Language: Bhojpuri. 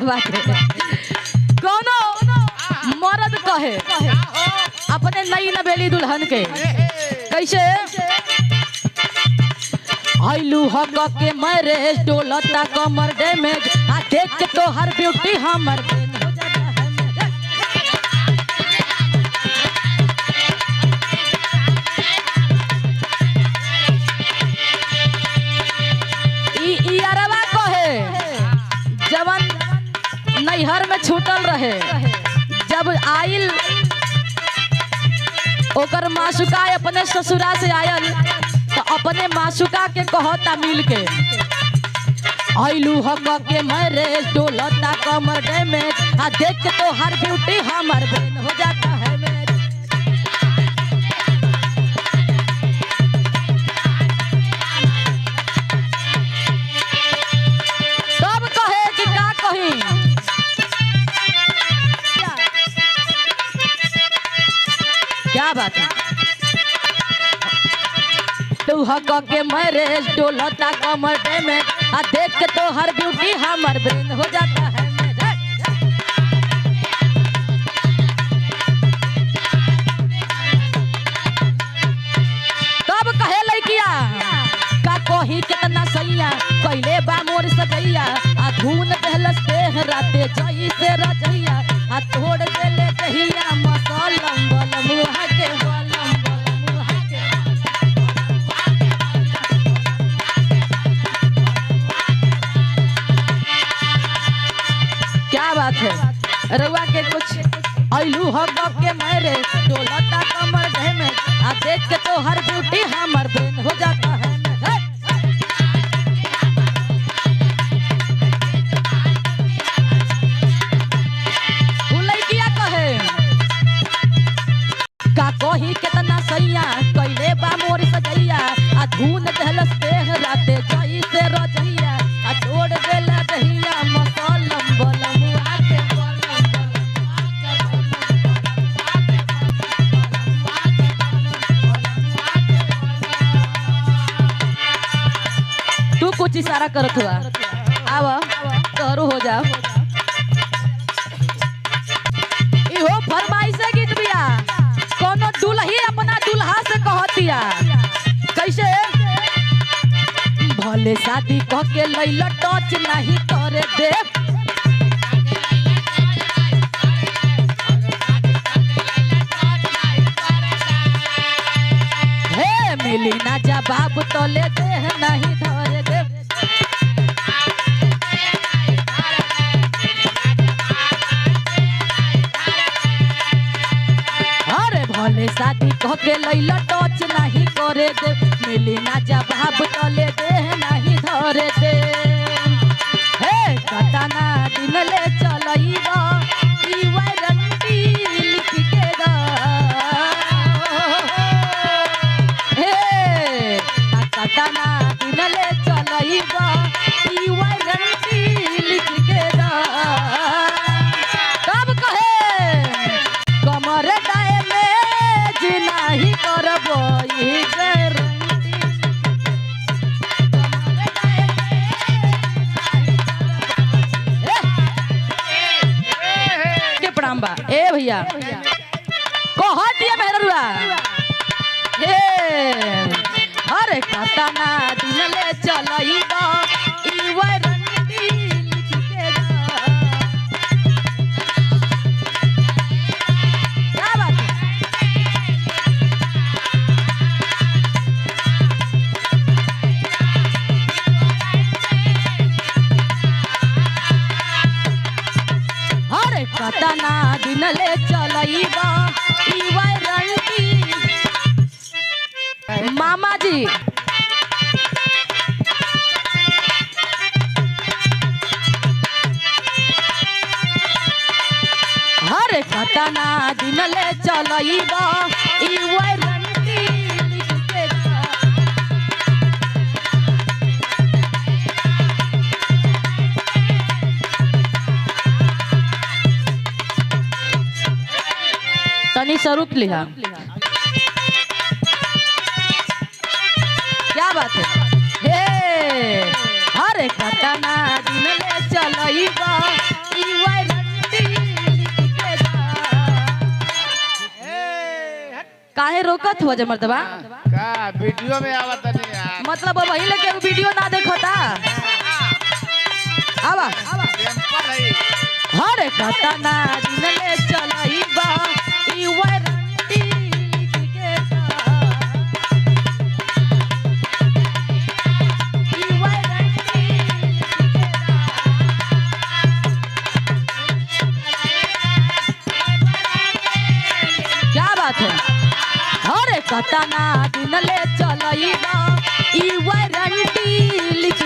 बात है। कोनो मर्द कहे अपने नई नवेली दुल्हन के कैसे आइलू हक के मैरिज डोलता कमर डैमेज आ देख के तो हर ब्यूटी हमर नैहर में छूटल रहे जब आइल ओकर मासुका अपने ससुरा से आयल तो अपने मासुका के कहता मिल के आइलू हक के मैरिज डोलता कमर डैमेज आ देख के तो हर ब्यूटी हमर ब्रेन हो जाता है तब कहे कि का कही क्या बात है तू हक के मैरिज डोलता कमर डैमेज आ देख के तो हर ब्यूटी हमर ब्रेन हो जाता है तब कहे लइकिया का कोही कितना सैया पहले बा मोर सजैया आ धून पहलस देह राते जई से रजैया आ तोड़ देले दहिया मसलम बलम मुहा के बलम मुहा के क्या बात है रउआ के कुछ आइलू हक के मेरे डोलता कमर डैमेज आ देख के तो हर ब्यूटी हमर ब्रेन हो जाता है कोही कितना सैया कैले बा मोर सजैया आ धून दहलस देह राते जई से रजैया आ छोड़ देला दहिया मसलम बलम आके तू कुछ इशारा करत हुआ आवा तोरो हो जाओ इहो फरमाइश है गीत बिया कोनो दुल्ही अपना दुल्हा से कहतिया कैसे भले शादी कह के लैला टच नहीं करे दे हे मिली ना जवाब तो ले दे नहीं धरे दे भले शादी कह के लैला टच नहीं करे दे मिली ना जवाब तले दे नहीं धरे दे हे कतना दिन ले चलईबा ई वारंटी लिख के दा हे कतना दिन ले चलईबा ई वारंटी लिख के दा तब कहे कमर नहीं करबो ई गारंटी के प्रणाम बा ए भैया कह दिया मेहरुआ हे अरे कतना दिन ले चलईबा ई वारंटी लिख के दा क्या बात कतना दिन ले चलईबा ई वारंटी मामा जी हर कतना दिन ले चलईबा ई वारंटी लिख के तनी स्वरूप लिहा क्या बात है हे हरे कतना दिन ले चलईबा रोकत हो जे मर्दबा का वीडियो में आवत नहीं यार मतलब वही लेके वीडियो ना देखता आवा टेम्पल है हरे कतना दिन ले चलई बा ई वारंटी लिख के ई वारंटी क्या बात है हरे कतना दिन ले चलई बा ई वारंटी लिख